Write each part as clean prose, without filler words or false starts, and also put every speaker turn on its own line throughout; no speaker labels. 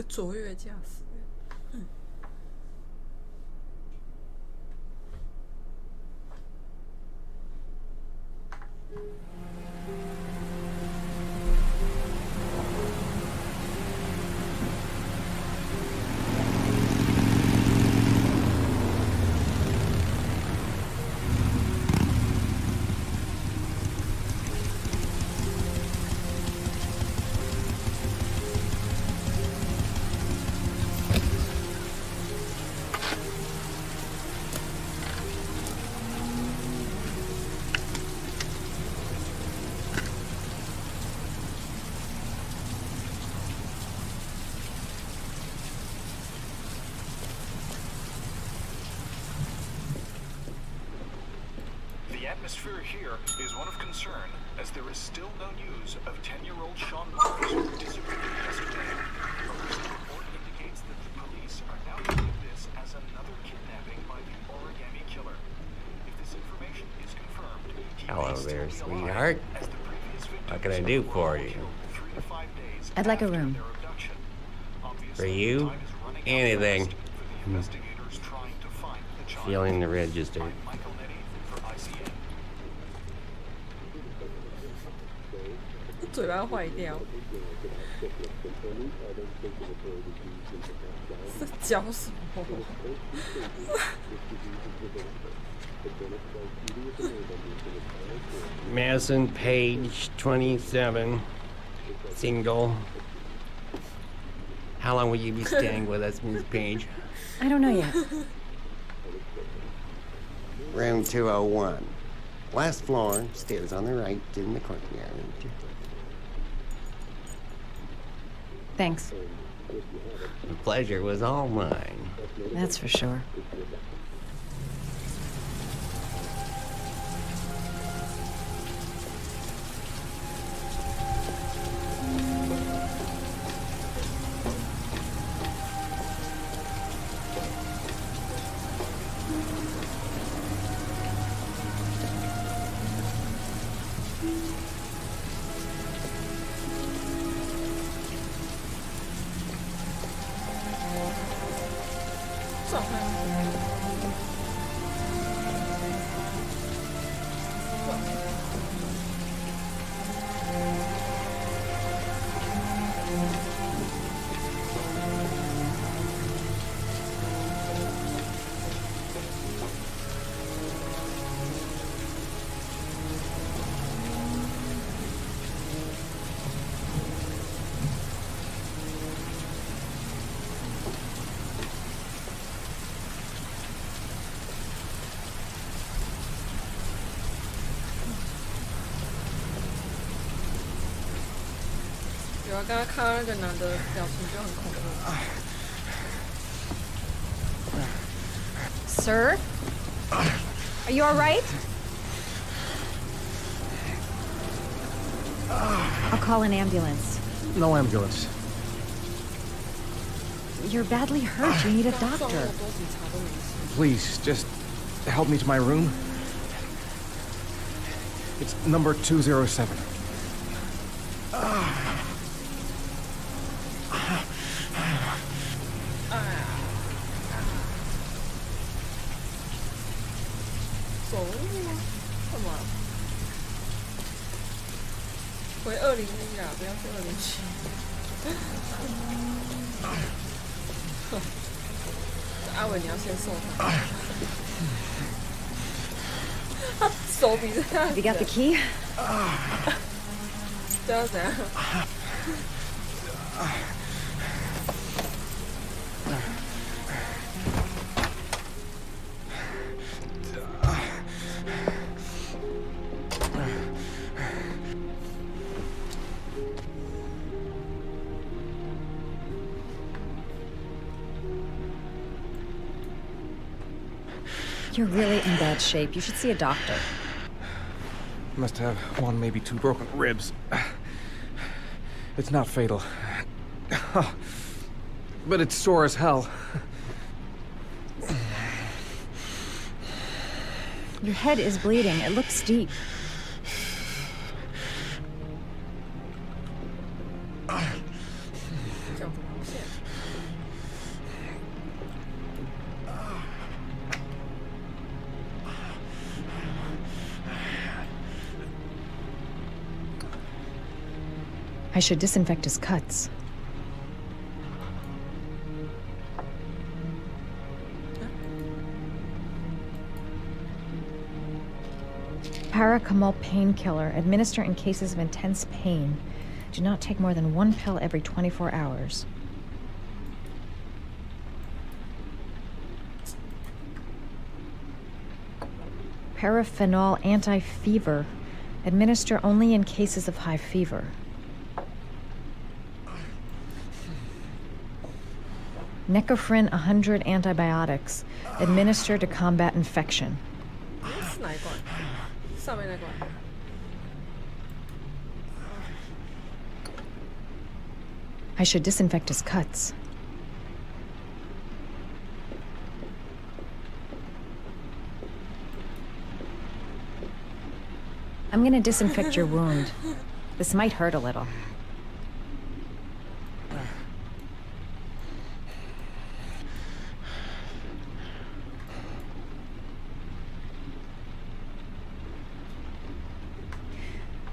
卓越驾驶。
The atmosphere here is one of concern, as there is still no news of 10-year-old Sean Mars who disappeared yesterday. A recent report indicates that the police are now treating this as another kidnapping by the Origami Killer. If this information is confirmed, he
Hello
may
there,
still be
sweetheart.
alive, as the previous
What can I
victims
do
were
for
all
you?
killed 3 to 5 days
I'd like a
after
room.
their abduction. Obviously,
For you?
time is running out
Anything.
fast for the investigators trying to find the child.
Feeling the register.
I'm Michael Nettie for ICN.
嘴巴坏掉。在讲什么？
Madison Page, 27, single. How long will you be staying with us, Miss Page?
I don't know yet.
Room 201. Last floor, stairs on the right in the courtyard.
Thanks.
The pleasure was all mine.
That's for sure.
有啊，刚刚看到那个男的表情就很恐怖。
Sir? Are you alright? I'll call an ambulance.
No ambulance.
You're badly hurt. You need a doctor.
Please, just help me to my room. It's number 207.
You got the key? You're really in bad shape. You should see a doctor.
Must have 1, maybe 2 broken ribs. It's not fatal. But it's sore as hell.
Your head is bleeding. It looks deep. I should disinfect his cuts. Paracetamol painkiller. Administer in cases of intense pain. Do not take more than 1 pill every 24 hours. Paraphenol anti-fever. Administer only in cases of high fever. Necophren 100 antibiotics. Administer to combat infection.
是哪一罐？上面那罐。
I should disinfect his cuts. I'm gonna disinfect your wound. This might hurt a little.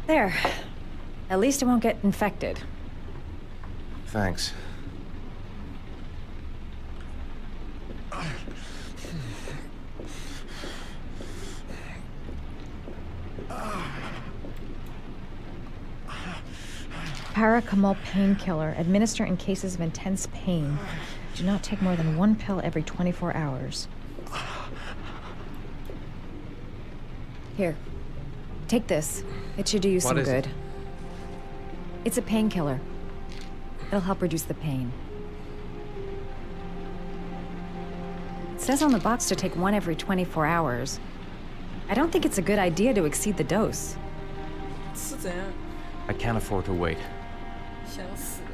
There. At least it won't get infected.
Thanks.
Paracetamol painkiller. Administer in cases of intense pain. Do not take more than 1 pill every 24 hours. Here. Take this. It should do you some good. It's a painkiller. It'll help reduce the pain. It says on the box to take 1 every 24 hours. I don't think it's a good idea to exceed the dose.
是怎样？
I can't afford to wait.
想死了。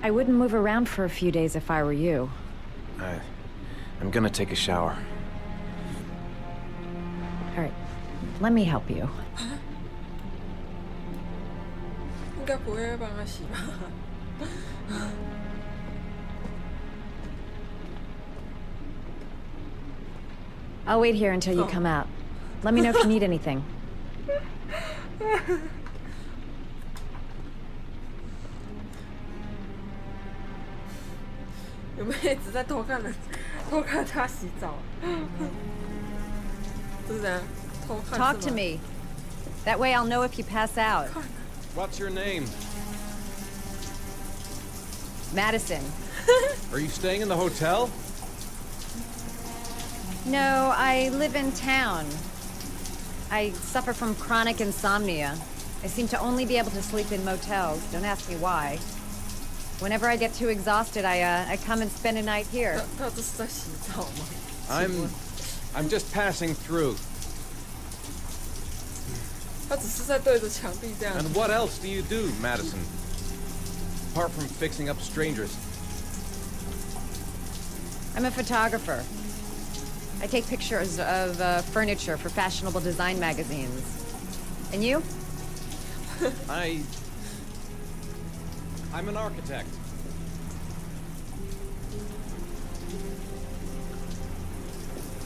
I wouldn't move around for a few days if I were you.
I'm gonna take a shower.
All right. Let me help you.
应该不会帮他洗吧？
I'll wait here until you come out. Let me know if you need anything.
有没有一直在偷看人？偷看他洗澡？这是怎样？偷看
Talk
是
to
吗
me. That way I'll know if you pass out.
What's your name?
Madison.
Are you staying in the hotel?
No, I live in town. I suffer from chronic insomnia. I seem to only be able to sleep in motels. Don't ask me why. Whenever I get too exhausted, I come and spend a night here.
他这是在洗澡吗？
I'm just passing through.
他只是在对着墙壁这样。
And what else do you do, Madison? Apart from fixing up strangers.
I'm a photographer. I take pictures of furniture for fashionable design magazines. And you?
I'm an architect.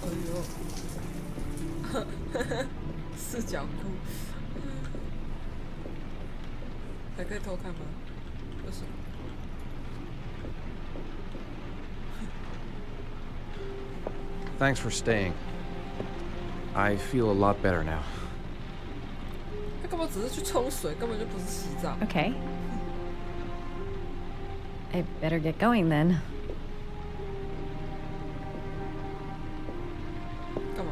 哎呦，四角裤，还可以偷看吗？为什么？
Thanks for staying. I feel a lot better now.
他根本只是去冲水，根本就不是洗澡。
Okay. I better get going then.
干嘛？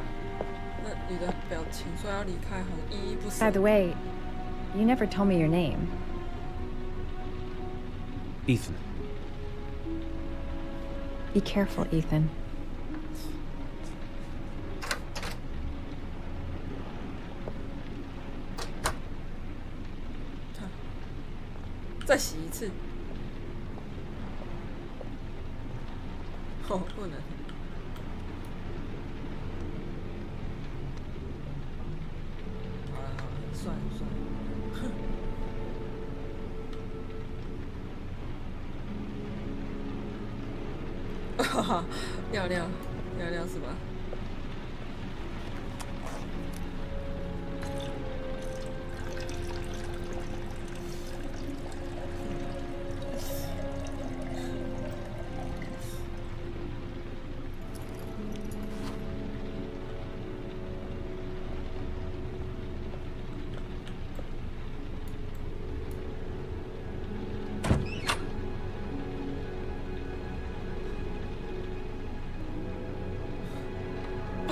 那你的表情说要离开，很依依不舍。
By the way, you never told me your name.
Ethan.
Be careful, Ethan.
再洗一次。哦，不能。好了好了，算了算了。哈哈，尿尿尿尿是吧？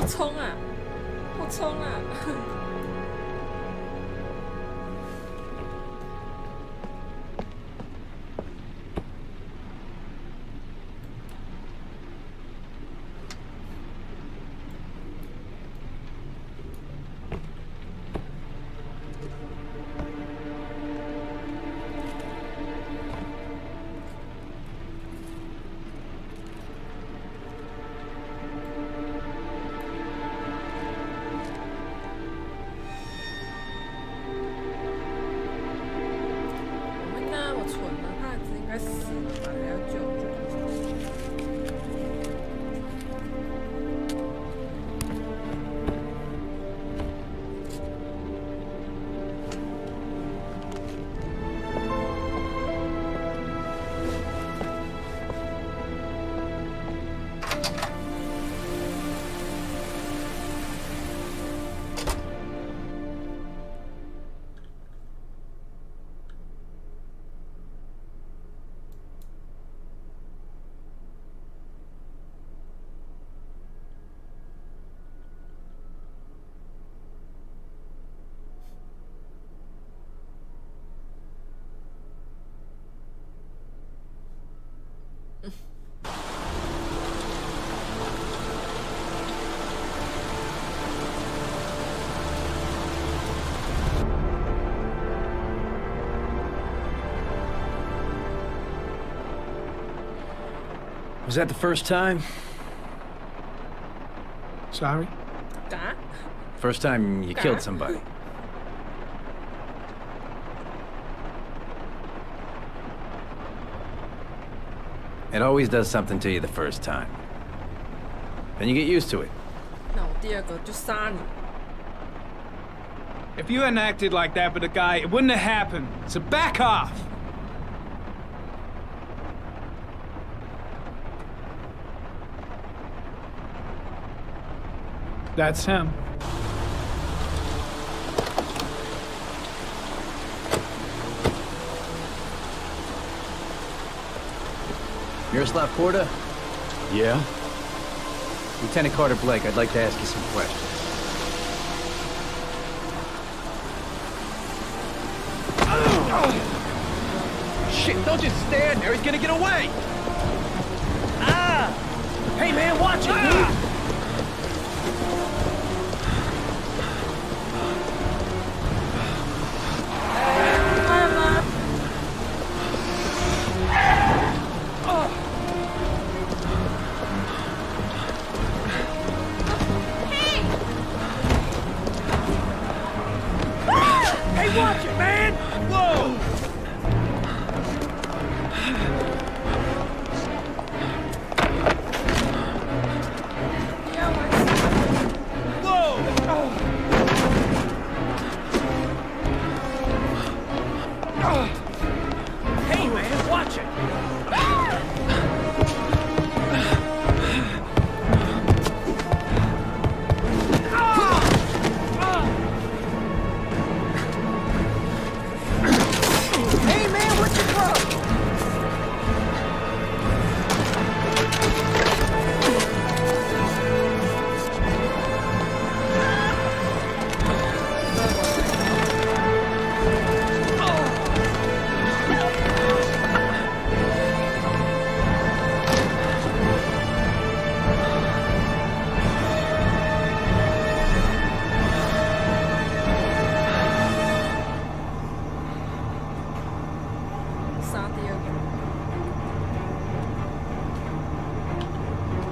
冲啊！好冲啊！Was
that the first time?
Sorry?
First time you killed somebody. It always does something to you the first time. Then you get used to it.
那我第二个就杀你。
If you hadn't acted like that with a guy, it wouldn't have happened. So back off! That's him.
Miroslav Porta?
Yeah?
Lieutenant Carter Blake, I'd like to ask you some questions.
Shit, don't just stand there, he's gonna get away! Ah! Hey man, watch it, dude! Watch it, man! Whoa! Hey, man, watch it!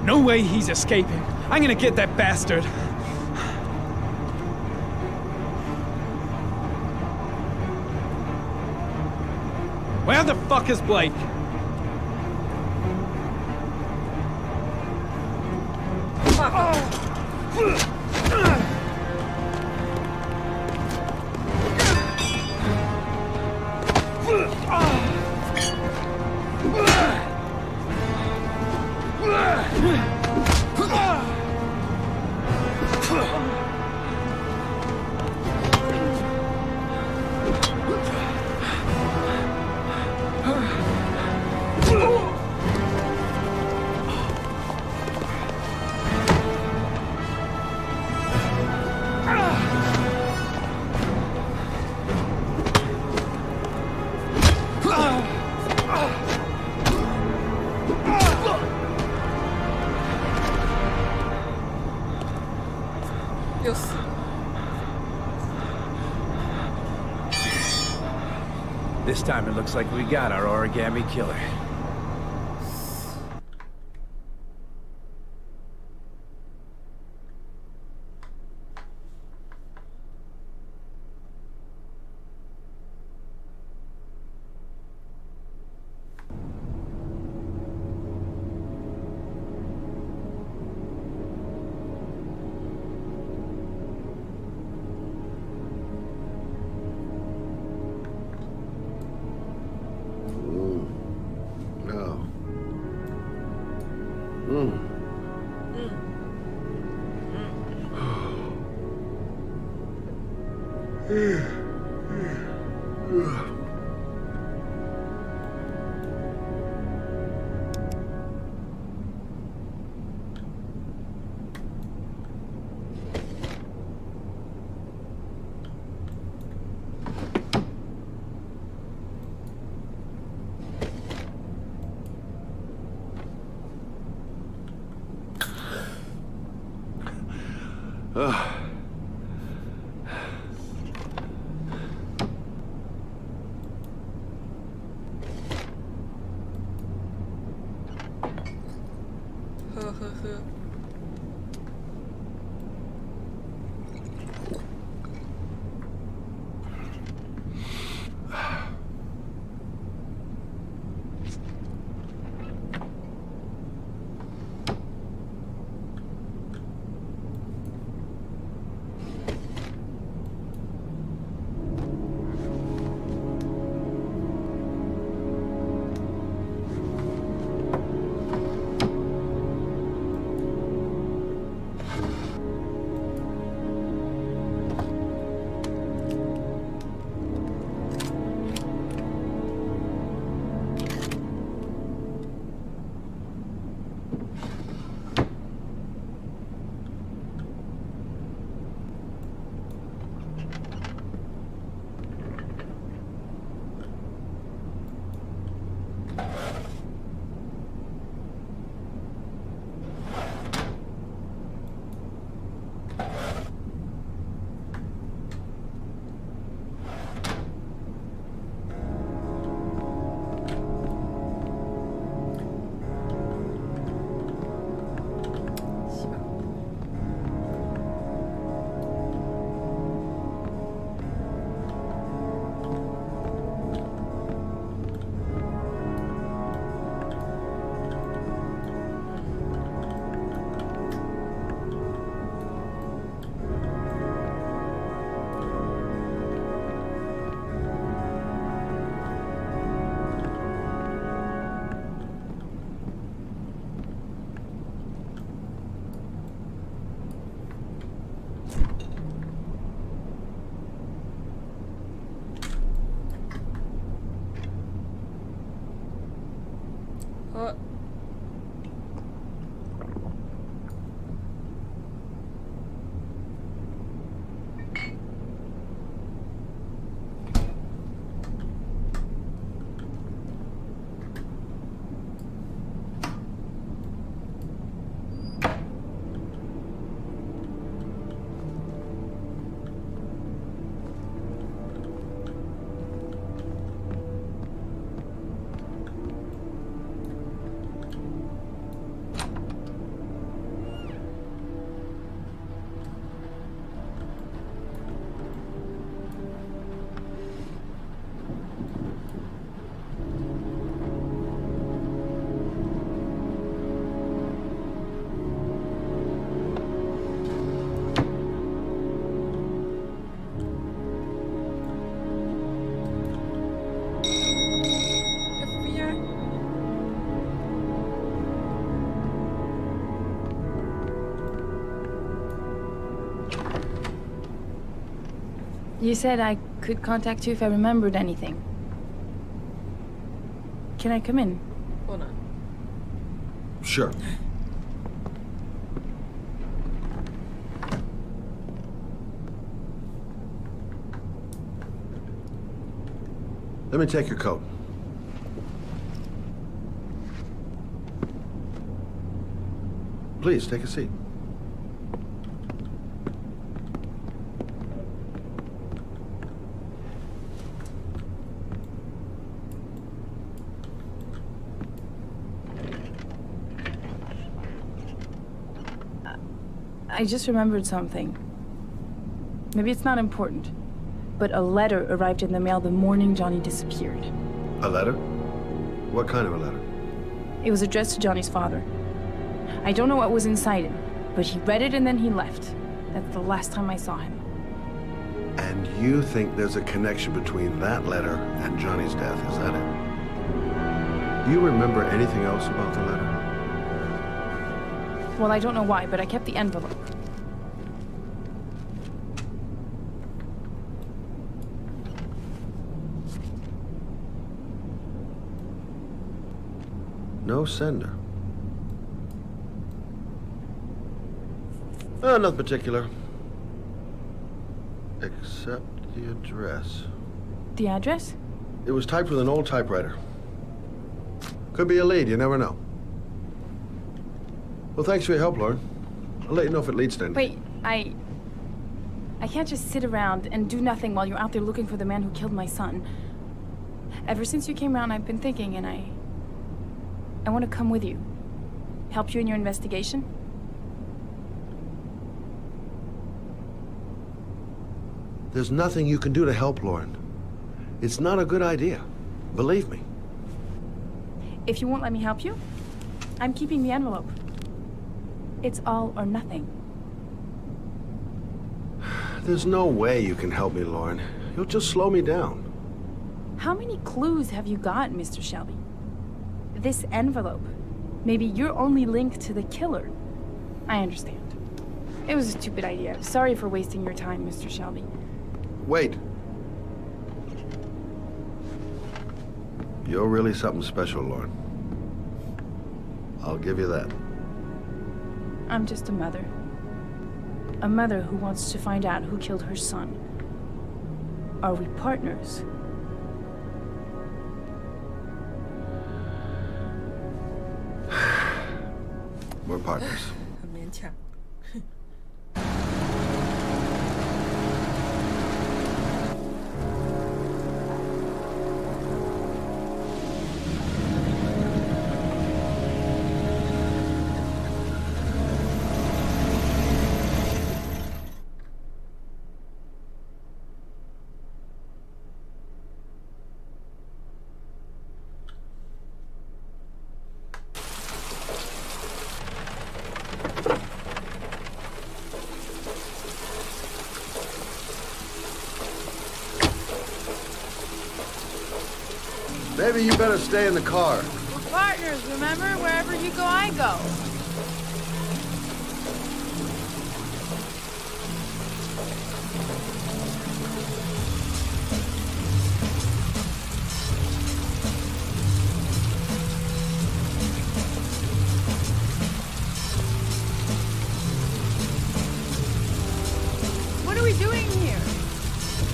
No way he's escaping. I'm gonna get that bastard. Where the fuck is Blake?
This time it looks like we got our origami killer.
You said I could contact you if I remembered anything. Can I come in?
Hold on.
Sure. Let me take your coat. Please, take a seat.
I just remembered something. Maybe it's not important, but a letter arrived in the mail the morning Johnny disappeared.
A letter? What kind of a letter?
It was addressed to Johnny's father. I don't know what was inside it, but he read it and then he left. That's the last time I saw him.
And you think there's a connection between that letter and Johnny's death, is that it? Do you remember anything else about the letter?
Well, I don't know why, but I kept the envelope.
No sender. Oh, nothing particular. Except the address.
The address?
It was typed with an old typewriter. Could be a lead, you never know. Well, thanks for your help, Lauren. I'll let you know if it leads to anything.
Wait, I can't just sit around and do nothing while you're out there looking for the man who killed my son. Ever since you came around, I've been thinking, and I want to come with you. Help you in your investigation.
There's nothing you can do to help, Lauren. It's not a good idea. Believe me.
If you won't let me help you, I'm keeping the envelope. It's all or nothing.
There's no way you can help me, Lauren. You'll just slow me down.
How many clues have you got, Mr. Shelby? This envelope. Maybe your only link to the killer. I understand. It was a stupid idea. Sorry for wasting your time, Mr. Shelby.
Wait. You're really something special, Lauren. I'll give you that.
I'm just a mother. A mother who wants to find out who killed her son. Are we partners?
We're partners.
很勉强。
Maybe you better stay in the car.
We're partners, remember? Wherever you go, I go. What are we doing here?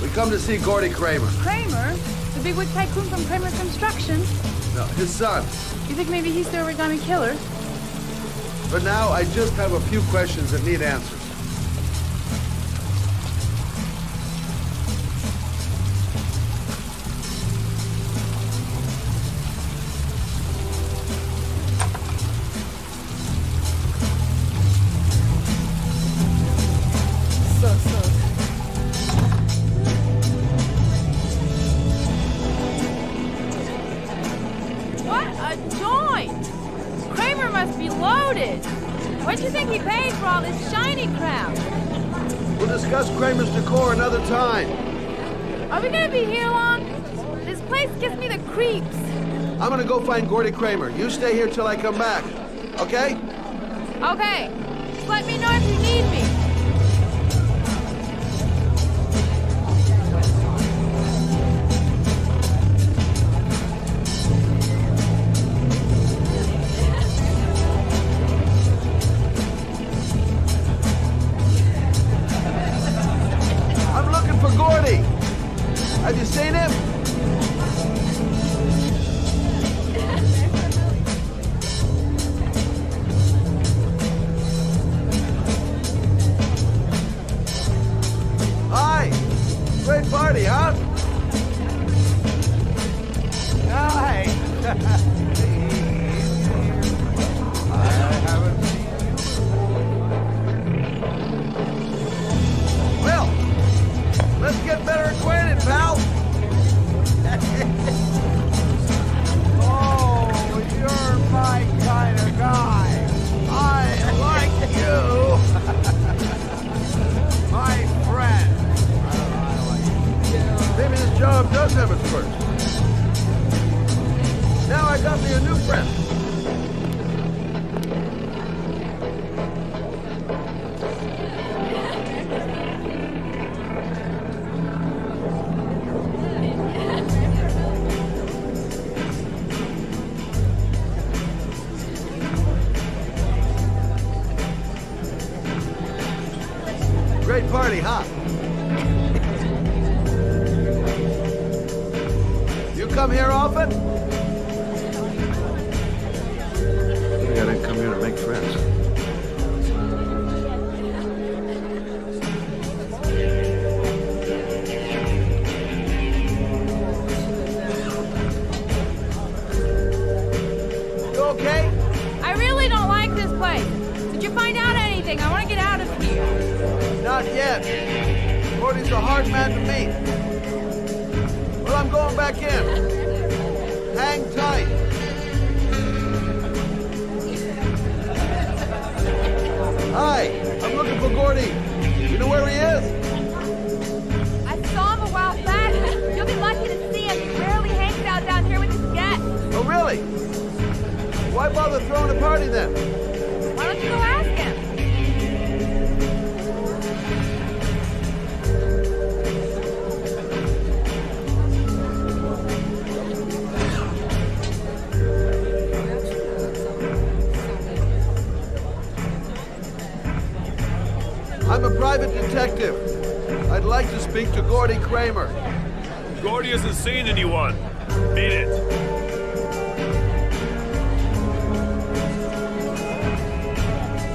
We come to see Gordy Kramer.
Kramer? The bigwig tycoon from Kramer Construction?
No, his son.
You think maybe he's the origami killer?
But now I just have a few questions that need answers.
What a joint! Kramer must be loaded. What do you think he paid for all this shiny crap?
We'll discuss Kramer's decor another time.
Are we gonna be here long? This place gives me the creeps.
I'm gonna go find Gordy Kramer. You stay here till I come back. Okay?
Okay. Just let me know if you need me.
I'm looking for Gordy. Have you seen him? Hi. Great party, huh? Hi. I haven't seen you. job does have its perks. Now I got me a new friend. Great party, huh? You come here often? Maybe I didn't come here to make friends. You okay?
I really don't like this place. Did you find out anything? I want to get out of here.
Not yet. Gordy's a hard man to meet. Well, I'm going back in. Hang tight. Hi, I'm looking for Gordy. You know where he is?
I saw him a while back. You'll be lucky to see him. He rarely hangs out down here with his guests.
Oh, really? Why bother throwing a party then?
Why don't you go ask him?
I'm a private detective. I'd like to speak to Gordy Kramer.
Gordy hasn't seen anyone. Beat it.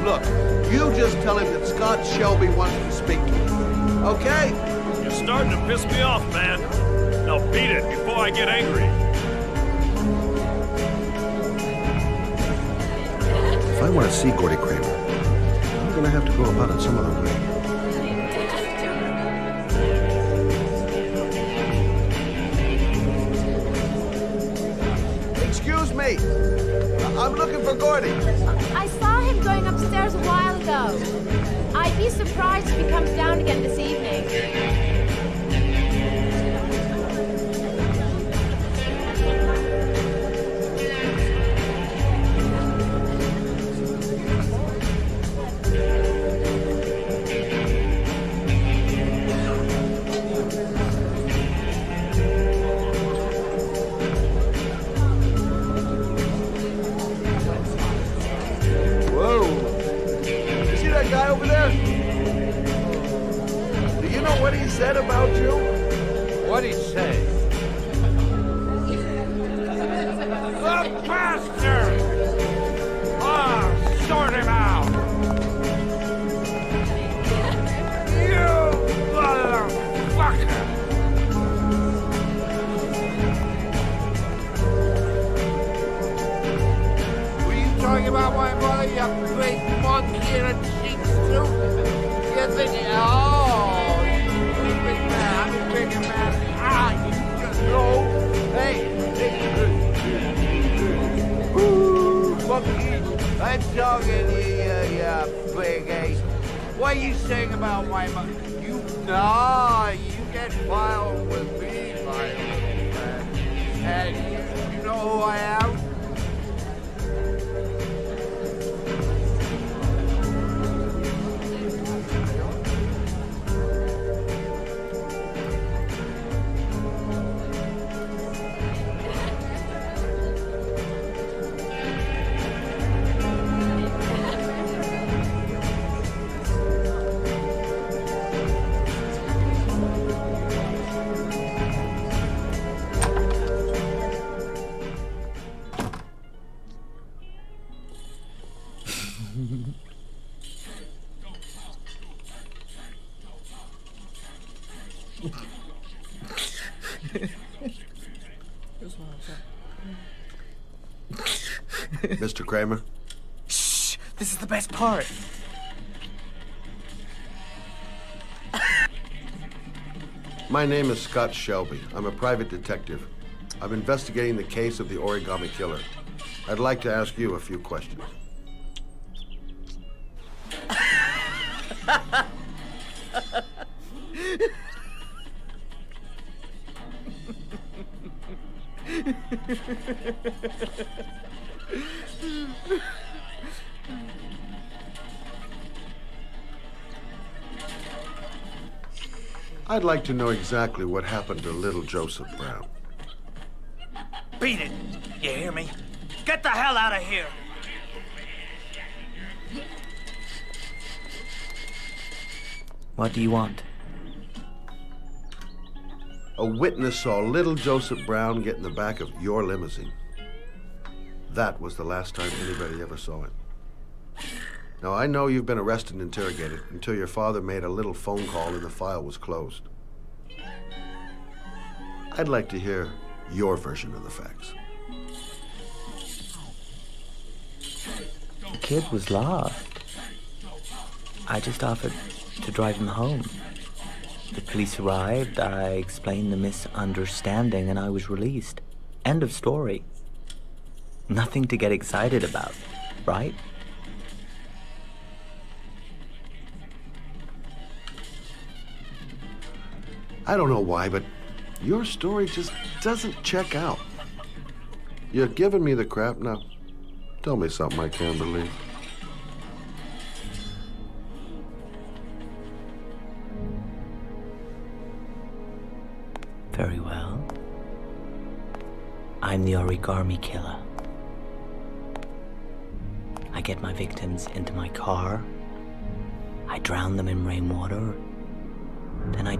Look, you just tell him that Scott Shelby wants to speak to him. Okay?
You're starting to piss me off, man. Now beat it before I get angry.
If I want to see Gordy Kramer, I'm gonna have to go about it some other way. Excuse me. I'm looking for Gordy.
I saw him going upstairs a while ago. I'd be surprised if he comes down again this evening.
Guy over there? Do you know what he said about you?
What'd he say? The bastard! Ah, sort him out! You motherfucker! Were you talking about my mother, you big monkey in a cheap suit? You think, oh, you big man, I'm a bigger man. Ah, you just know. Hey, ooh, monkey, I'm talking to you big ace. What are you saying about my mother? You get filed with me, my little friend. And you know who I am?
Mr. Kramer?
Shh! This is the best part.
My name is Scott Shelby. I'm a private detective. I'm investigating the case of the Origami Killer. I'd like to ask you a few questions. I'd like to know exactly what happened to little Joseph Brown.
Beat it! You hear me? Get the hell out of here!
What do you want?
A witness saw little Joseph Brown get in the back of your limousine. That was the last time anybody ever saw him. Now, I know you've been arrested and interrogated until your father made a little phone call and the file was closed. I'd like to hear your version of the facts.
The kid was lost. I just offered to drive him home. The police arrived, I explained the misunderstanding, and I was released. End of story. Nothing to get excited about, right?
I don't know why, but your story just doesn't check out. You're giving me the crap now. Tell me something I can't believe.
Very well. I'm the origami killer. I get my victims into my car. I drown them in rainwater. Then I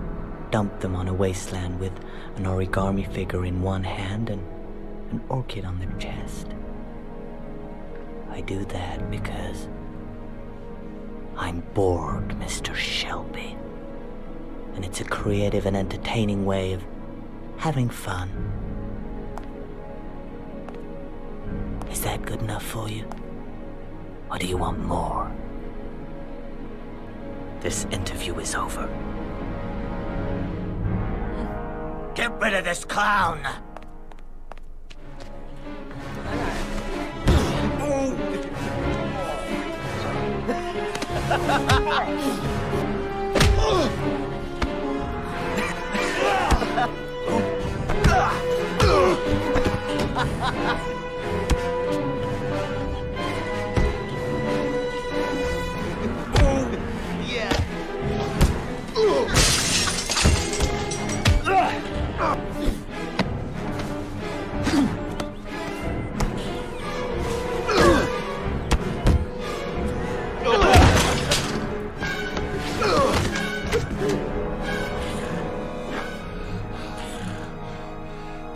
dump them on a wasteland with an origami figure in one hand and an orchid on their chest. I do that because I'm bored, Mr. Shelby. And it's a creative and entertaining way of having fun. Is that good enough for you? Or do you want more? This interview is over.
Get rid of this clown!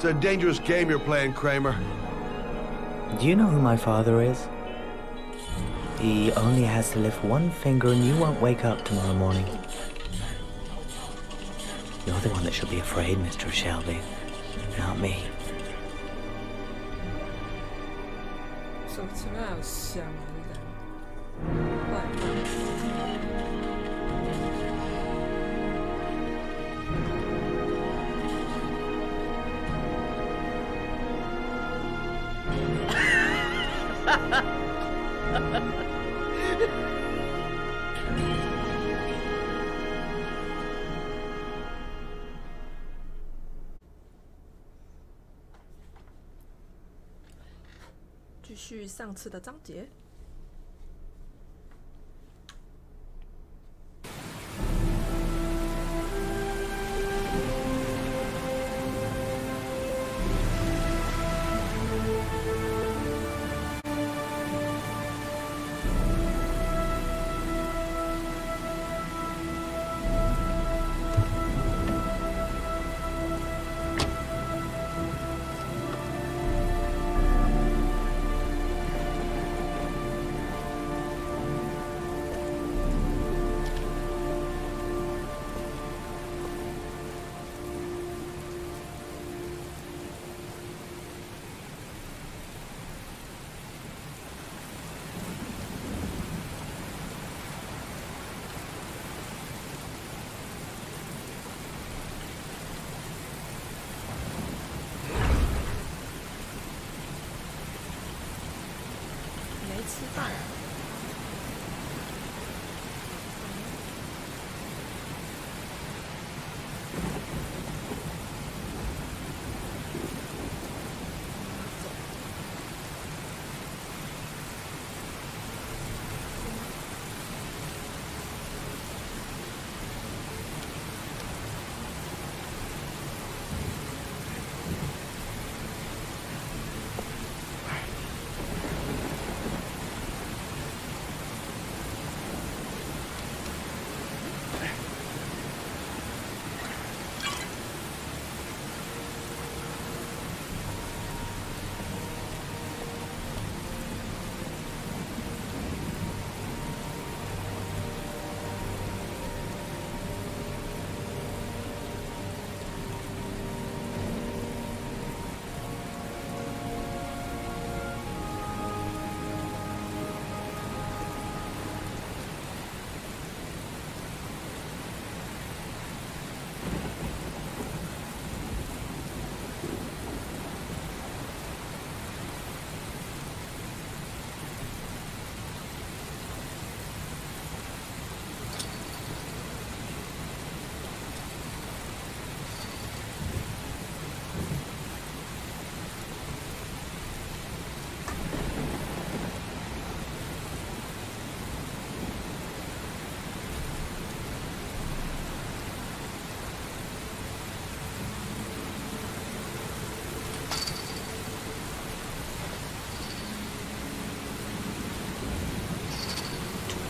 It's a dangerous game you're playing, Kramer.
Do you know who my father is? He only has to lift one finger and you won't wake up tomorrow morning. You're the one that should be afraid, Mr. Shelby, not me.
手指甲有香的。继续上次的章节。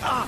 Whoa!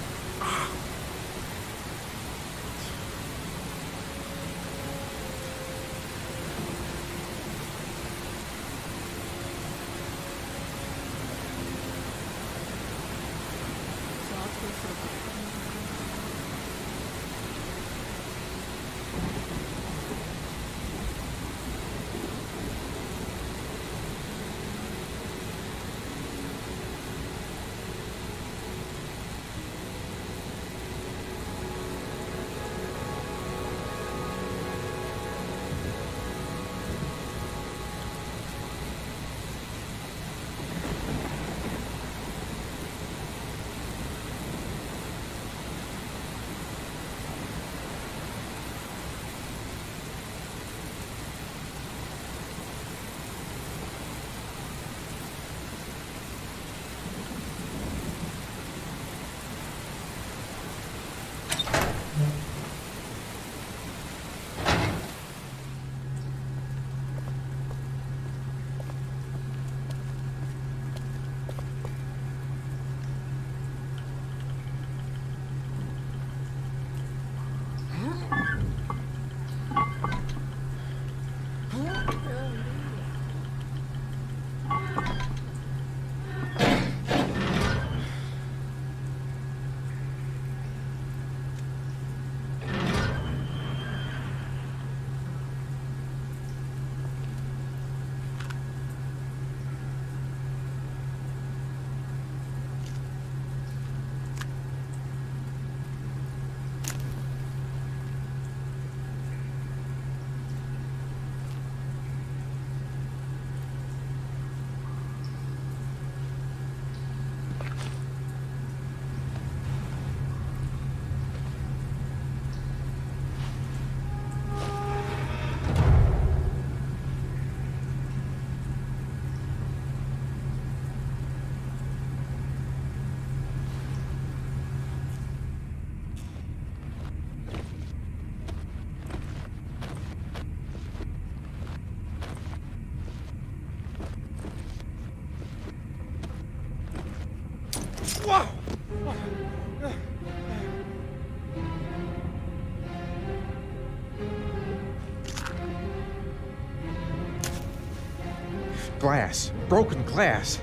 Glass. Broken glass.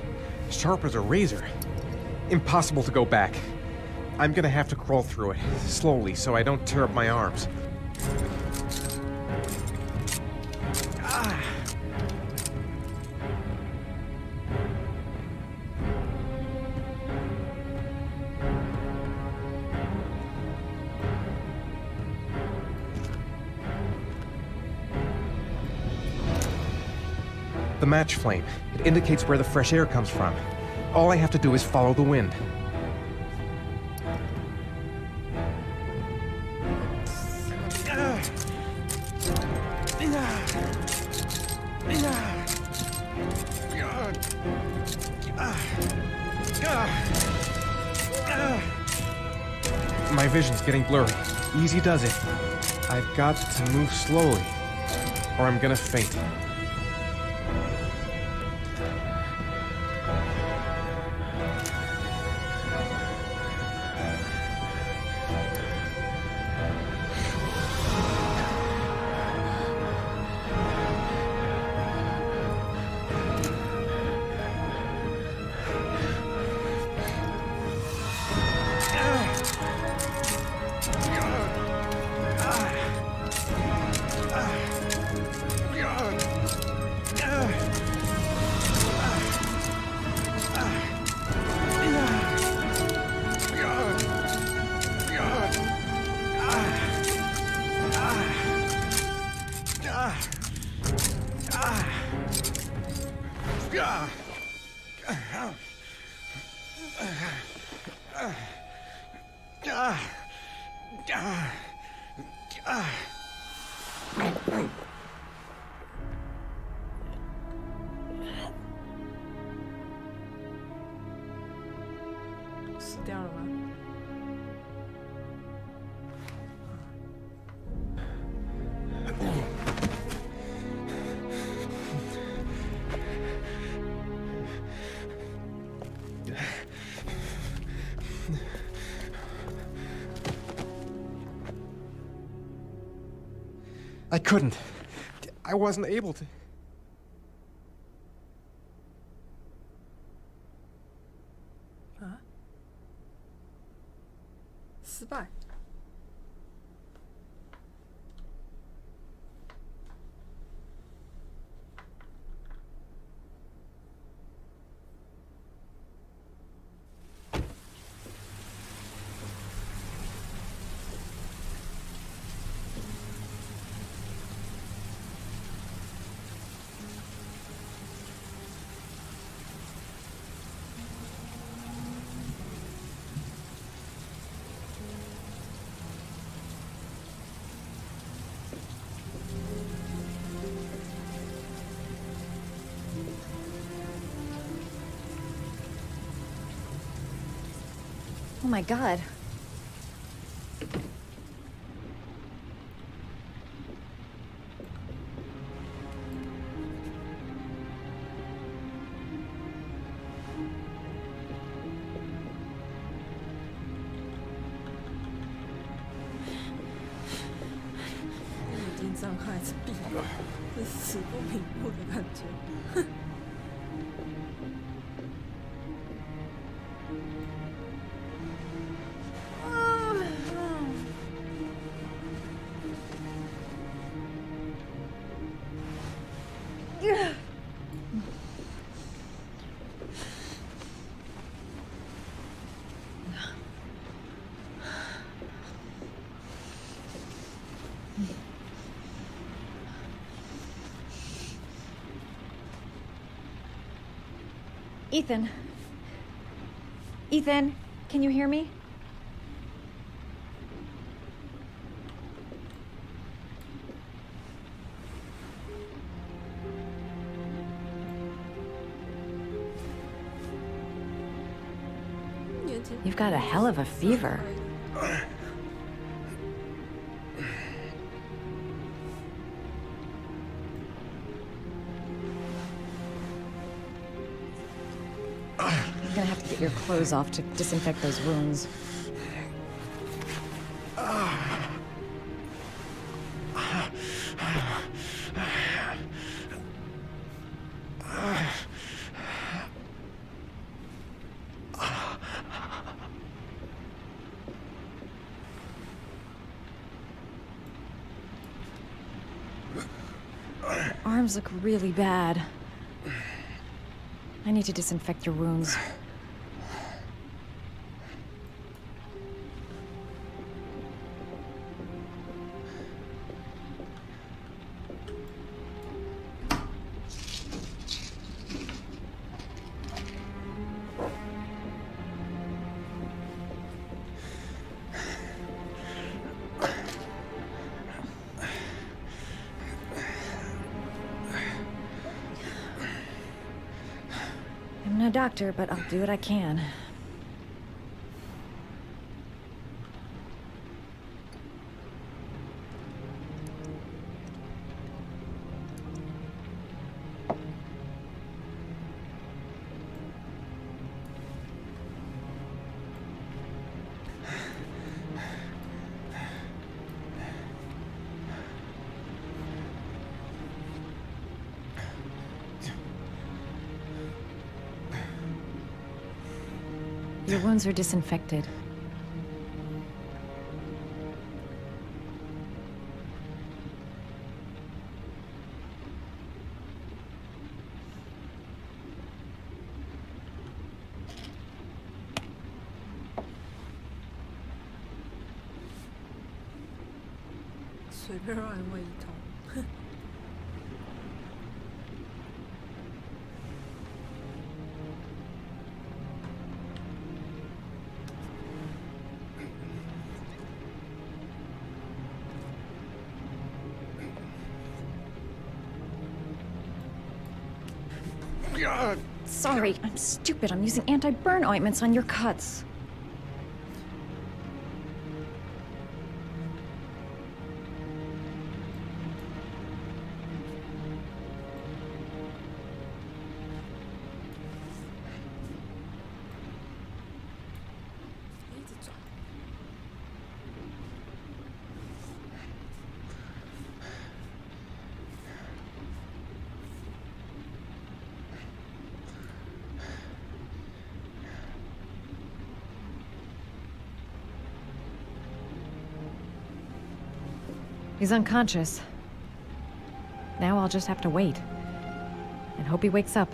Sharp as a razor. Impossible to go back. I'm gonna have to crawl through it, slowly, so I don't tear up my arms. The match flame. It indicates where the fresh air comes from. All I have to do is follow the wind. My vision's getting blurry. Easy does it. I've got to move slowly, or I'm gonna faint.
Sit down, man.
I couldn't. I wasn't able to.
失败。
Oh my god.
已经张开是闭了，这死不瞑目的感觉。
Ethan. Ethan, can you hear me? You've got a hell of a fever. I'm gonna have to get your clothes off to disinfect those wounds. Arms look really bad. I need to disinfect your wounds. I'm no doctor, but I'll do what I can. Your wounds are disinfected. Sorry, I'm stupid. I'm using anti-burn ointments on your cuts. He's unconscious. Now I'll just have to wait. And hope he wakes up.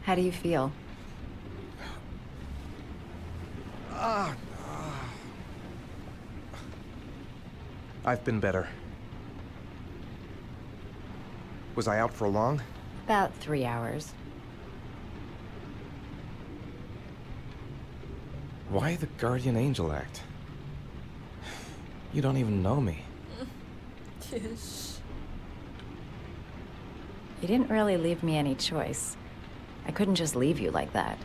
How do you feel?
I've been better. Was I out for long?
About 3 hours.
Why the guardian angel act? You don't even know me.
Yes.
You didn't really leave me any choice. I couldn't just leave you like that.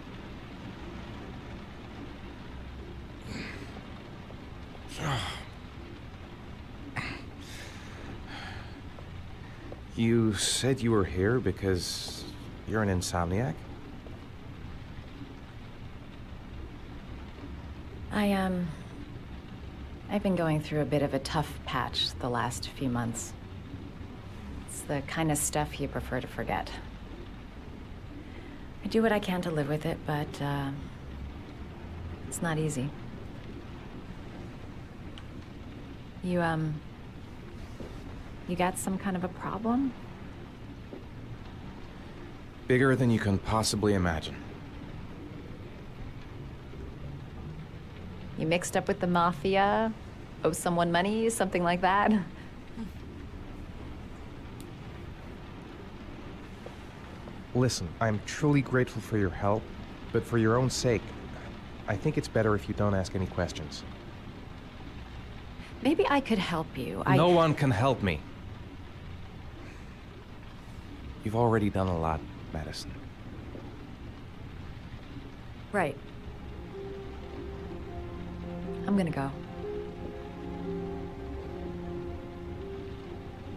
You said you were here because you're an insomniac?
I've been going through a bit of a tough patch the last few months. It's the kind of stuff you prefer to forget. I do what I can to live with it, but, it's not easy. You got some kind of a problem?
Bigger than you can possibly imagine.
You mixed up with the mafia? Owe someone money? Something like that?
Listen, I'm truly grateful for your help, but for your own sake, I think it's better if you don't ask any questions.
Maybe I could help you.
No one can help me. You've already done a lot, Madison.
Right. I'm gonna go.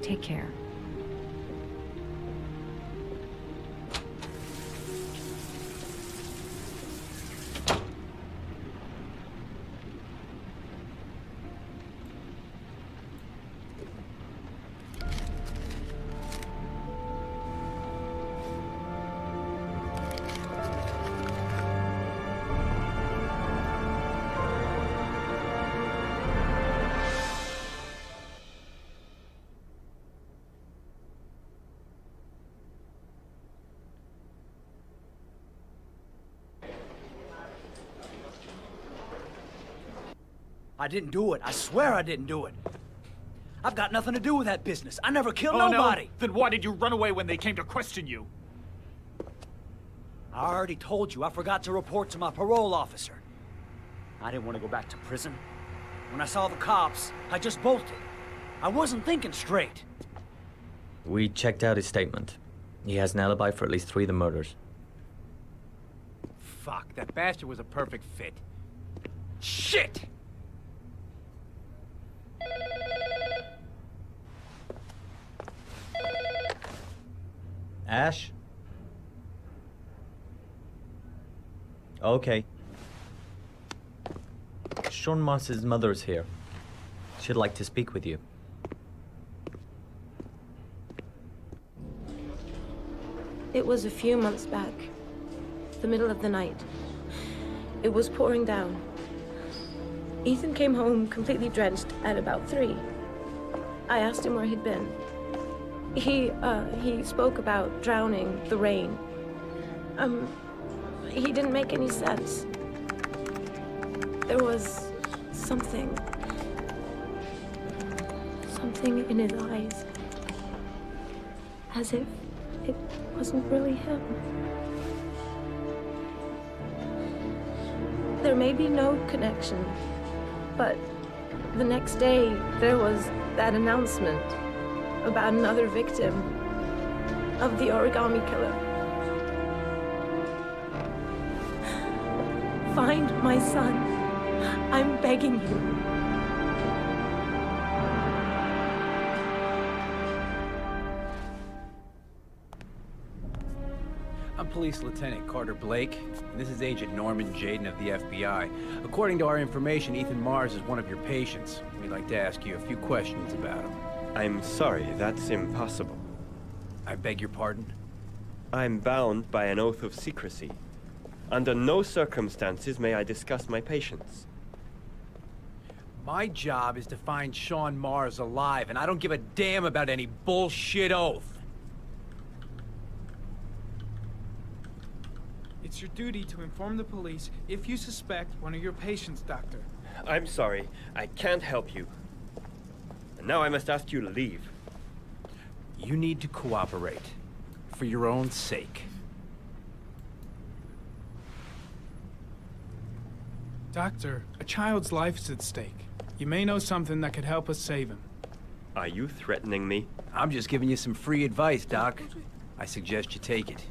Take care.
I didn't do it. I swear I didn't do it. I've got nothing to do with that business. I never killed nobody.
No? Then why did you run away when they came to question you?
I already told you I forgot to report to my parole officer. I didn't want to go back to prison. When I saw the cops, I just bolted. I wasn't thinking straight.
We checked out his statement. He has an alibi for at least 3 of the murders.
Fuck, that bastard was a perfect fit.
Shit!
Ash? Okay. Sean Moss's mother is here. She'd like to speak with you.
It was a few months back. The middle of the night. It was pouring down. Ethan came home completely drenched at about 3. I asked him where he'd been. He spoke about drowning, the rain. He didn't make any sense. There was something in his eyes. As if it wasn't really him. There may be no connection, but the next day there was that announcement about another victim of the origami killer. Find my son. I'm begging you.
I'm Police Lieutenant Carter Blake, and this is Agent Norman Jayden of the FBI. According to our information, Ethan Mars is one of your patients. We'd like to ask you a few questions about him.
I'm sorry, that's impossible.
I beg your pardon?
I'm bound by an oath of secrecy. Under no circumstances may I discuss my patients.
My job is to find Sean Mars alive, and I don't give a damn about any bullshit oath.
It's your duty to inform the police if you suspect one of your patients, Doctor.
I'm sorry, I can't help you. And now I must ask you to leave.
You need to cooperate, for your own sake.
Doctor, a child's life is at stake. You may know something that could help us save him.
Are you threatening me?
I'm just giving you some free advice, Doc. I suggest you take it.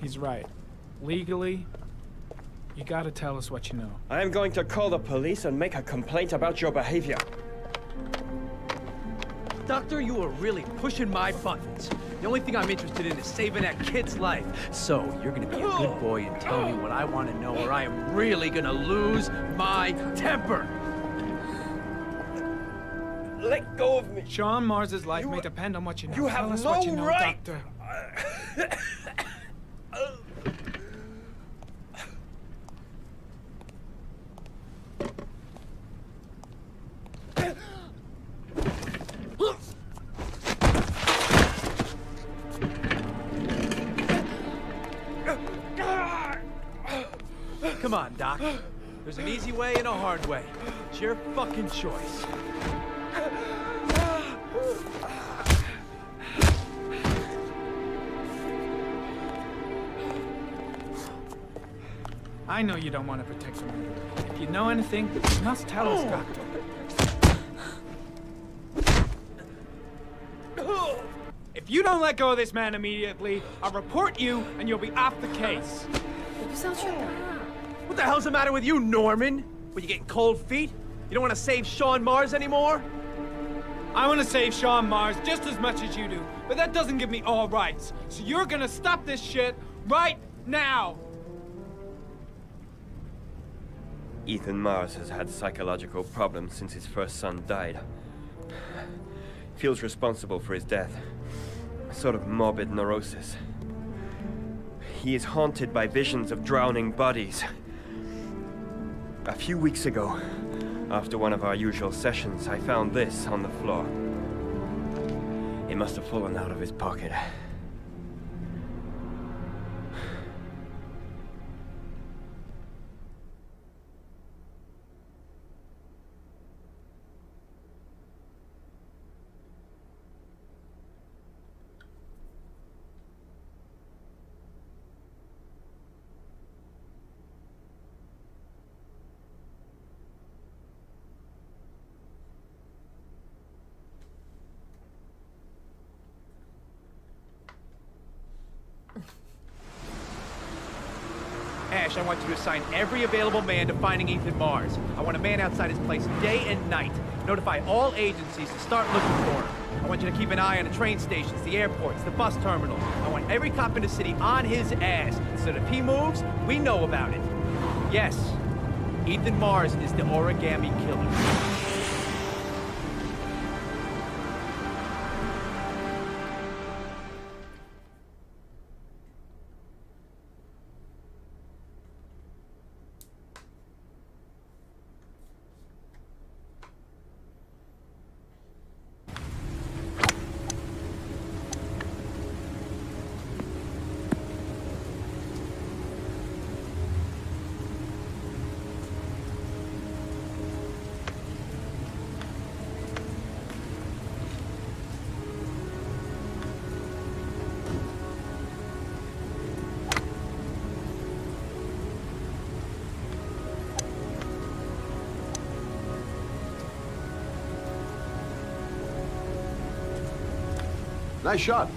He's right. Legally, you gotta tell us what you know.
I am going to call the police and make a complaint about your behavior.
Doctor, you are really pushing my buttons. The only thing I'm interested in is saving that kid's life. So, you're gonna be a good boy and tell me what I want to know, or I am really gonna lose my temper.
Let go of me.
Sean Mars's life may depend on what you know.
You have
tell us
no
what you know,
right.
Doctor.
Come on, Doc. There's an easy way and a hard way. It's your fucking choice.
I know you don't want to protect him. If you know anything, you must tell us, Doctor. If you don't let go of this man immediately, I'll report you and you'll be off the case.
What the hell's the matter with you, Norman? Were you getting cold feet? You don't want to save Sean Mars anymore?
I want to save Sean Mars just as much as you do, but that doesn't give me all rights. So you're gonna stop this shit right now!
Ethan Mars has had psychological problems since his first son died. Feels responsible for his death. A sort of morbid neurosis. He is haunted by visions of drowning bodies. A few weeks ago, after one of our usual sessions, I found this on the floor. It must have fallen out of his pocket.
Ash, I want you to assign every available man to finding Ethan Mars. I want a man outside his place day and night. Notify all agencies to start looking for him. I want you to keep an eye on the train stations, the airports, the bus terminals. I want every cop in the city on his ass, so that if he moves, we know about it. Yes, Ethan Mars is the origami killer.
Nice shot.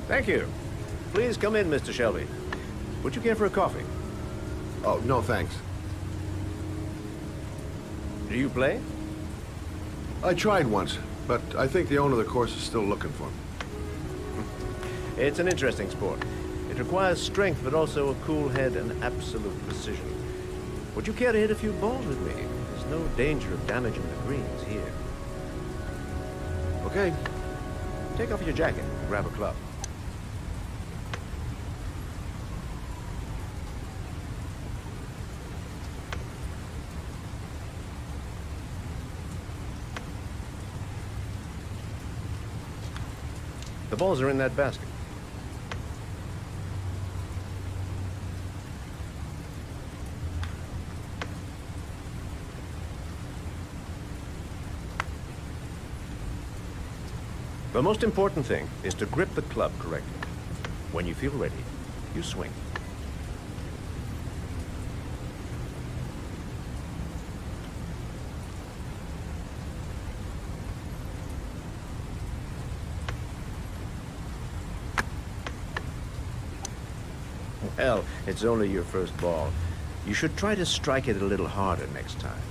Thank you. Please come in, Mr. Shelby. Would you care for a coffee?
Oh, no thanks.
Do you play?
I tried once, but I think the owner of the course is still looking for me.
It's an interesting sport. It requires strength, but also a cool head and absolute precision. Would you care to hit a few balls with me? There's no danger of damaging the greens here.
Okay.
Take off your jacket and grab a club. The balls are in that basket. The most important thing is to grip the club correctly. When you feel ready, you swing. Well, it's only your first ball. You should try to strike it a little harder next time.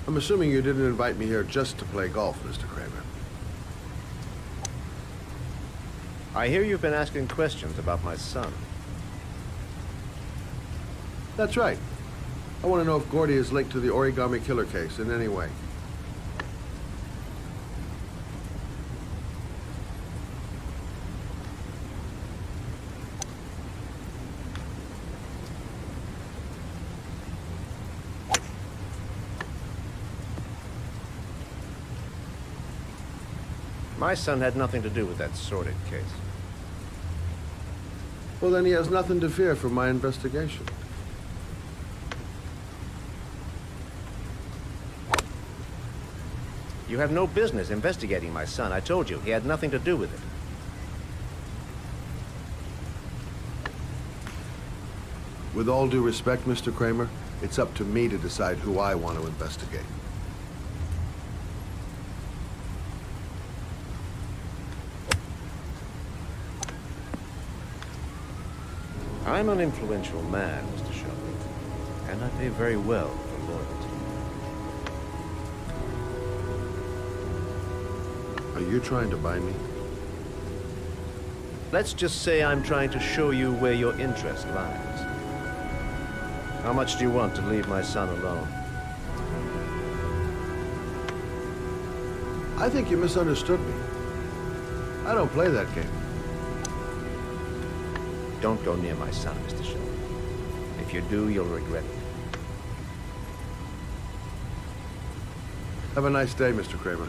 I'm assuming you didn't invite me here just to play golf, Mr. Kramer.
I hear you've been asking questions about my son.
That's right. I want to know if Gordy is linked to the Origami Killer case in any way.
My son had nothing to do with that sordid case.
Well, then he has nothing to fear from my investigation.
You have no business investigating my son. I told you, he had nothing to do with it.
With all due respect, Mr. Kramer, it's up to me to decide who I want to investigate.
I'm an influential man, Mr. Shelby, and I pay very well for loyalty.
Are you trying to buy me?
Let's just say I'm trying to show you where your interest lies. How much do you want to leave my son alone?
I think you misunderstood me. I don't play that game.
Don't go near my son, Mr. Shelby. If you do, you'll regret it.
Have a nice day, Mr. Kramer.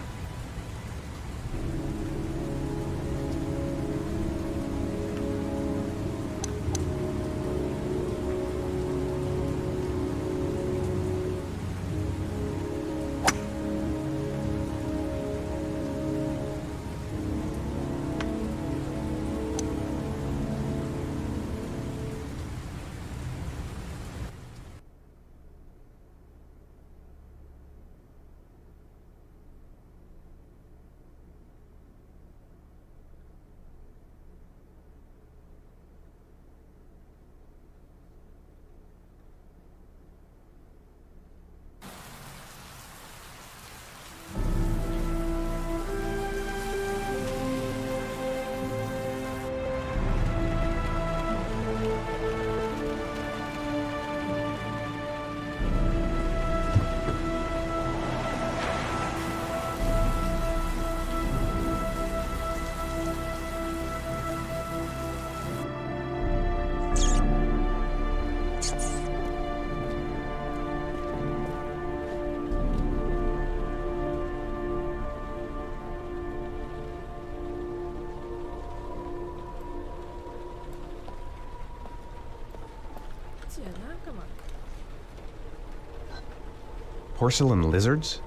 Porcelain lizards?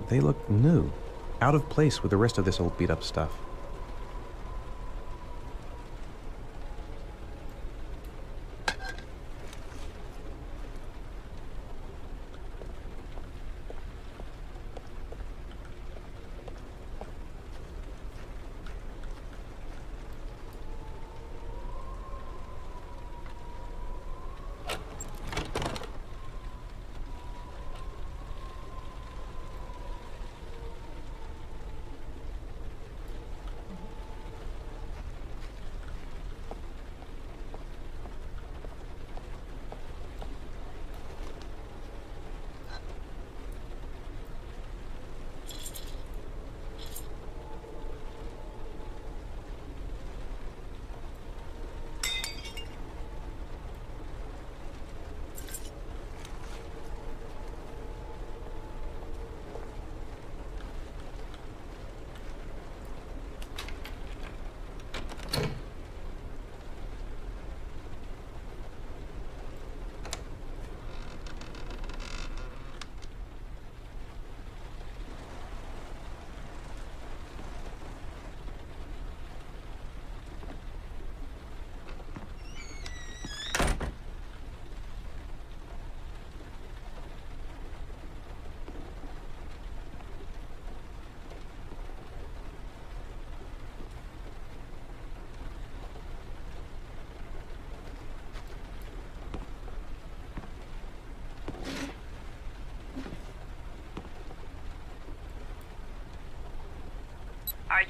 They look new, out of place with the rest of this old beat-up stuff.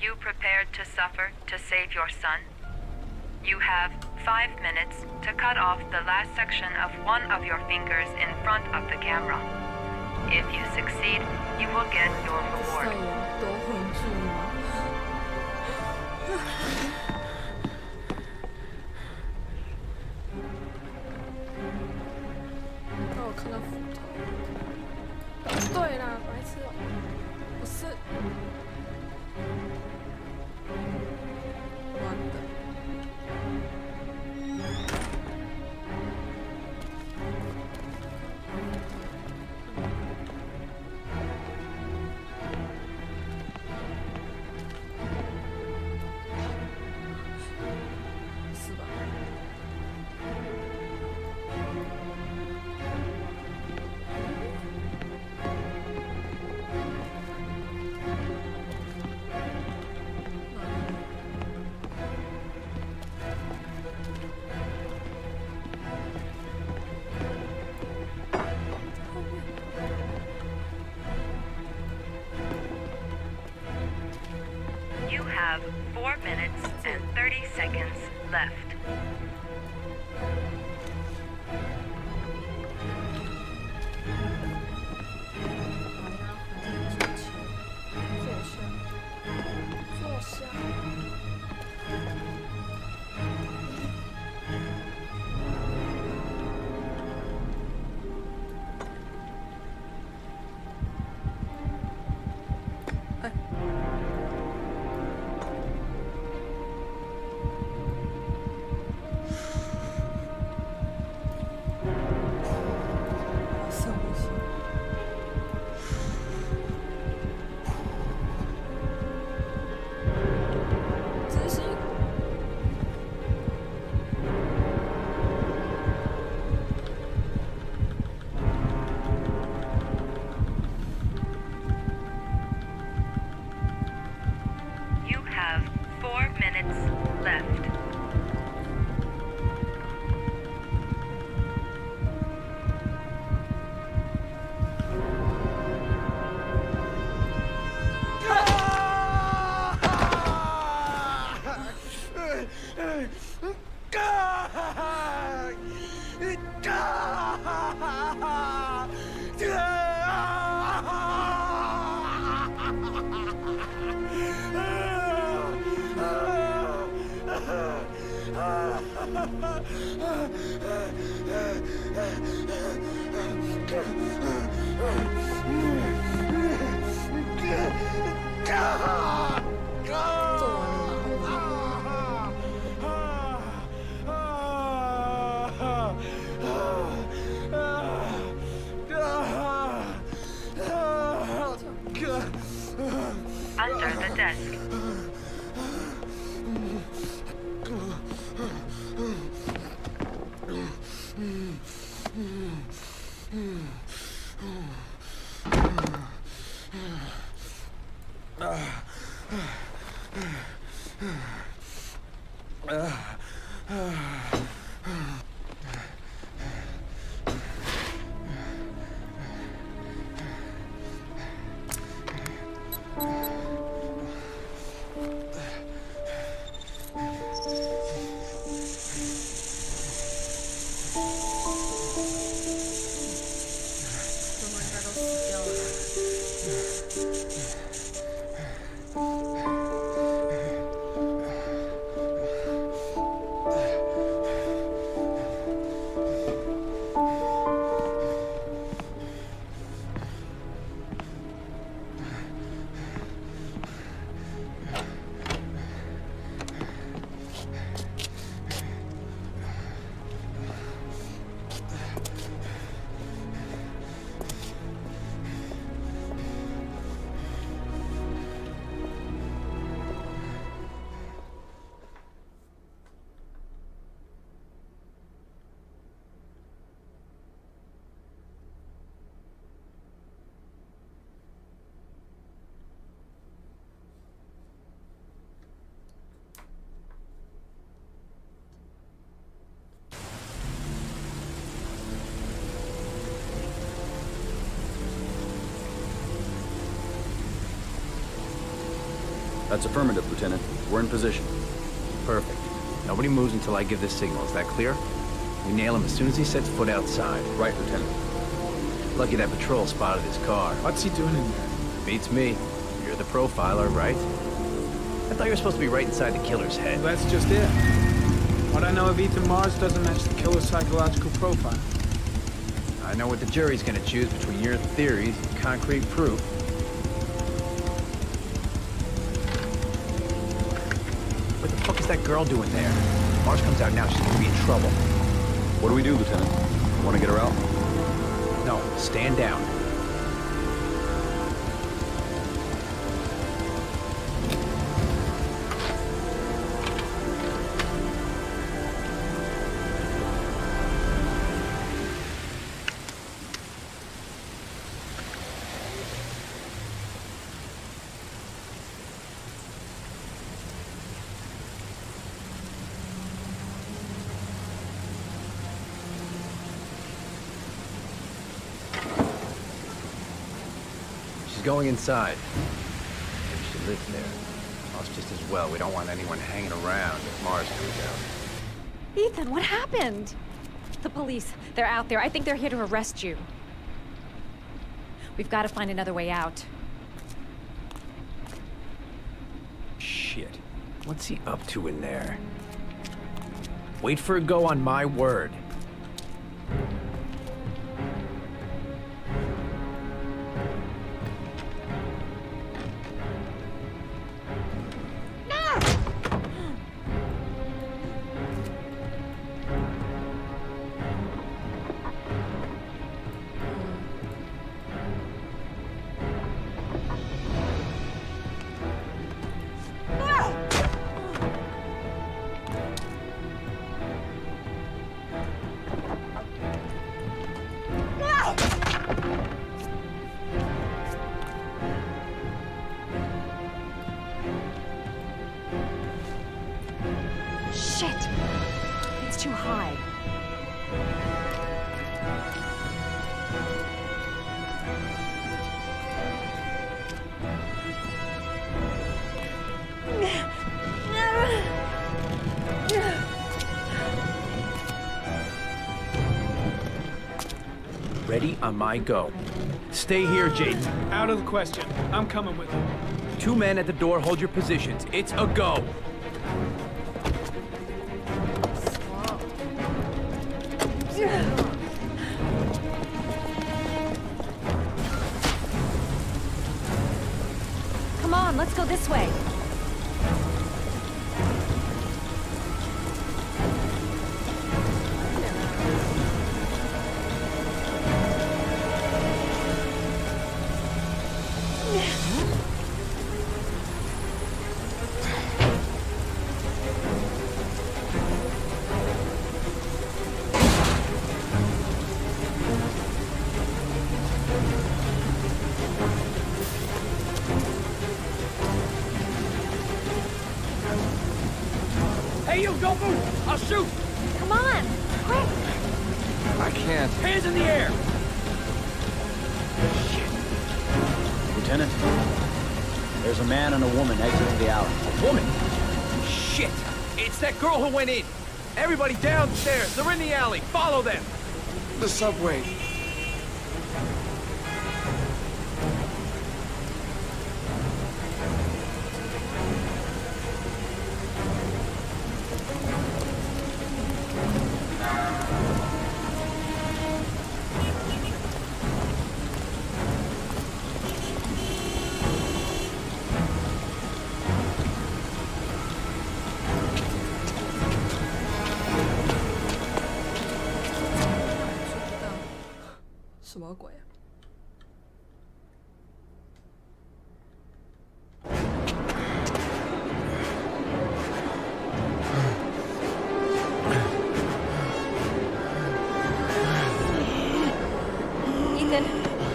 you prepared to suffer to save your son? You have 5 minutes to cut off the last section of one of your fingers in front of the camera. If you succeed, you will get your reward.
多浑注吗？让我看到斧头。对啦，白痴哦，不是。完的。是吧？
You have 4 minutes and 30 seconds left. You have 4 minutes left. Under the desk.
That's affirmative, Lieutenant. We're in position.
Perfect. Nobody moves until I give the signal. Is that clear? We nail him as soon as he sets foot outside.
Right, Lieutenant.
Lucky that patrol spotted his car.
What's he doing in there?
Beats me. You're the profiler, right? I thought you were supposed to be right inside the killer's head.
Well, that's just it. What I know of Ethan Mars doesn't match the killer's psychological profile.
I know what the jury's gonna choose between your theories and concrete proof. What the fuck is that girl doing there? Mars comes out now, she's gonna be in trouble.
What do we do, Lieutenant? Want to get her out?
No, stand down. Going inside. Maybe she lives there. Well, it's just as well. We don't want anyone hanging around if Mars comes out.
Ethan, what happened? The police. They're out there. I think they're here to arrest you. We've got to find another way out.
Shit. What's he up to in there? Wait for a go on my word.
Shit! It's too high.
Ready on my go. Stay here, Jaden.
Out of the question. I'm coming with you.
2 men at the door, hold your positions. It's a go.
Come on, let's go this way.
Hey, you, don't move! I'll shoot!
Come on, quick!
I can't.
Hands in the air!
Lieutenant, there's a man and a woman exiting the alley.
A woman? Shit! It's that girl who went in! Everybody downstairs! They're in the alley! Follow them!
The subway.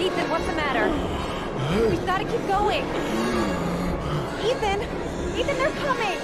Ethan, what's the matter? We've got to keep going. Ethan! Ethan, they're coming!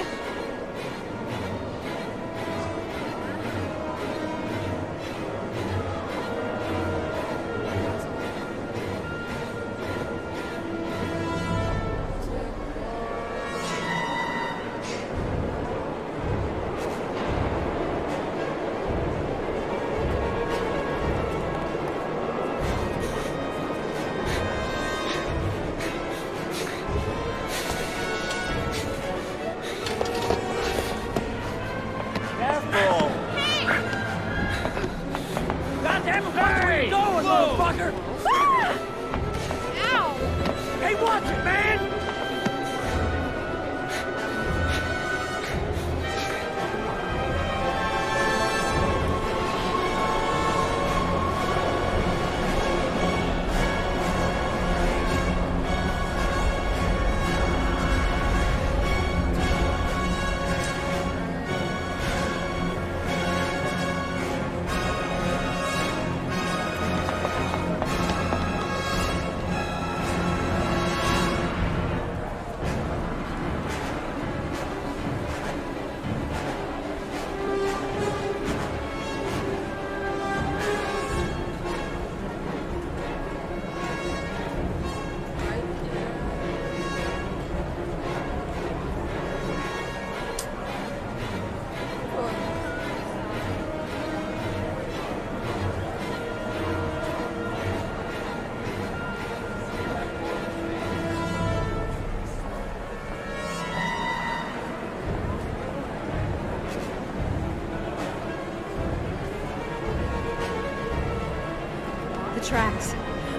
tracks.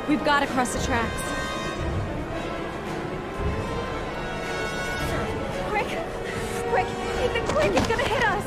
We've got to cross the tracks.
Quick! Quick! Ethan, quick! He's gonna hit us!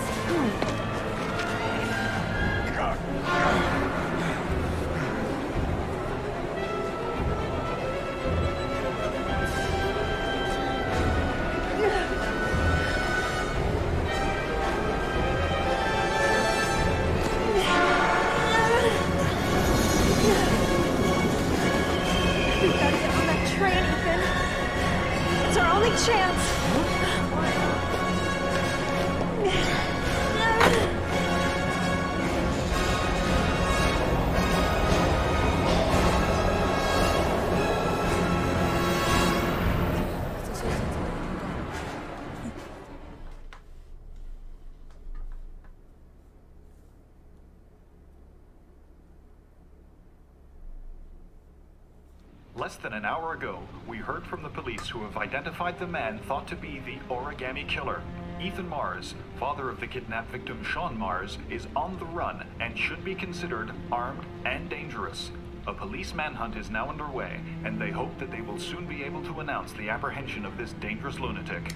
Less than an hour ago, we heard from the police who have identified the man thought to be the Origami Killer. Ethan Mars, father of the kidnapped victim Sean Mars, is on the run and should be considered armed and dangerous. A police manhunt is now underway, and they hope that they will soon be able to announce the apprehension of this dangerous lunatic.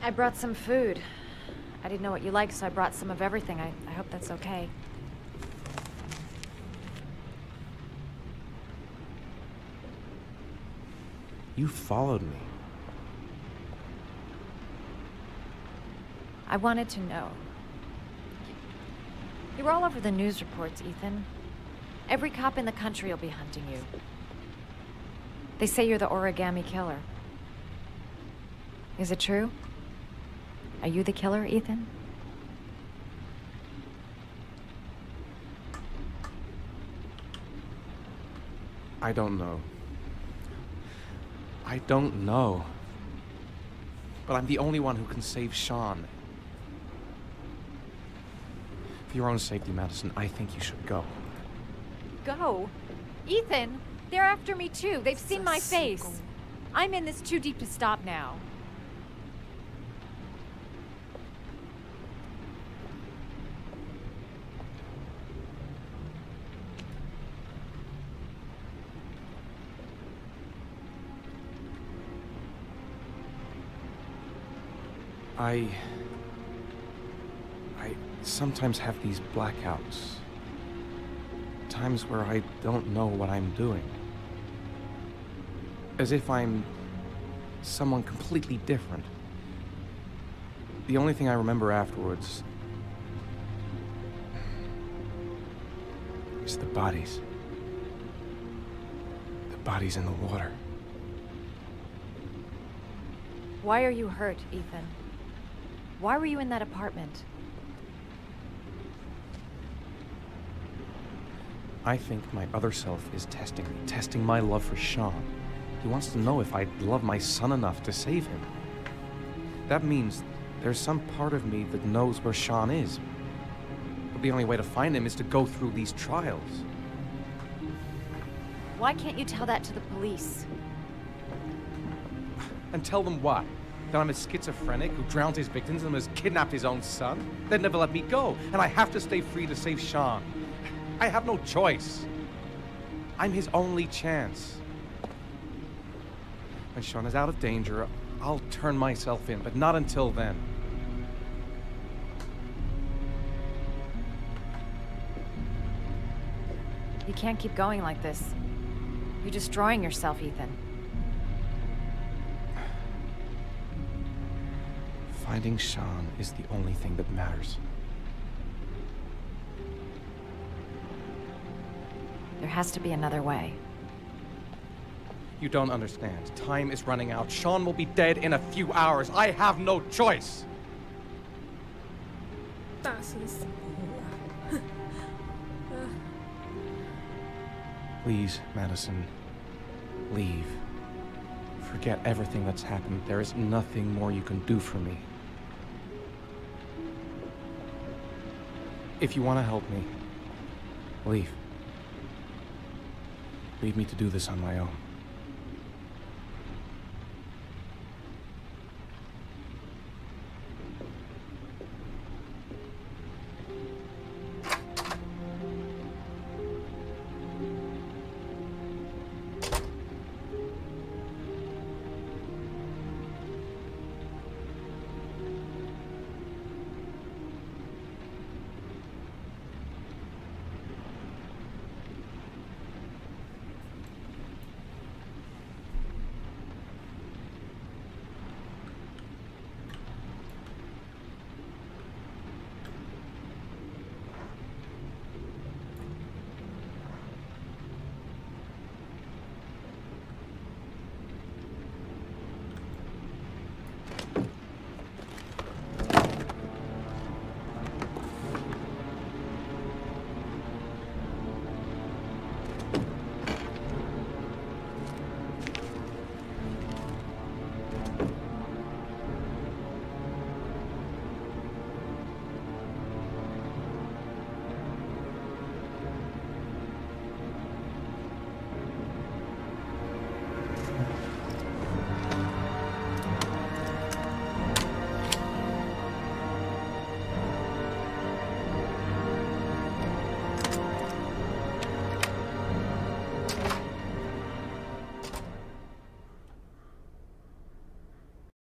I brought some food. I didn't know what you liked, so I brought some of everything. I hope that's okay.
You followed me.
I wanted to know. You were all over the news reports, Ethan. Every cop in the country will be hunting you. They say you're the Origami Killer. Is it true? Are you the killer, Ethan?
I don't know. I don't know. But I'm the only one who can save Sean. For your own safety, Madison, I think you should go.
Go? Ethan, they're after me too. They've seen my face. I'm in this too deep to stop now.
I sometimes have these blackouts. Times where I don't know what I'm doing. As if I'm someone completely different. The only thing I remember afterwards is the bodies. The bodies in the water.
Why are you hurt, Ethan? Why were you in that apartment?
I think my other self is testing me, testing my love for Sean. He wants to know if I love my son enough to save him. That means there's some part of me that knows where Sean is. But the only way to find him is to go through these trials.
Why can't you tell that to the police?
And tell them what? That I'm a schizophrenic who drowned his victims and has kidnapped his own son? They'd never let me go, and I have to stay free to save Sean. I have no choice. I'm his only chance. When Sean is out of danger, I'll turn myself in, but not until then.
You can't keep going like this. You're destroying yourself, Ethan.
Finding Sean is the only thing that matters.
There has to be another way.
You don't understand. Time is running out. Sean will be dead in a few hours. I have no choice.
大声死了。
Please, Madison, leave. Forget everything that's happened. There is nothing more you can do for me. If you want to help me, leave. Leave me to do this on my own.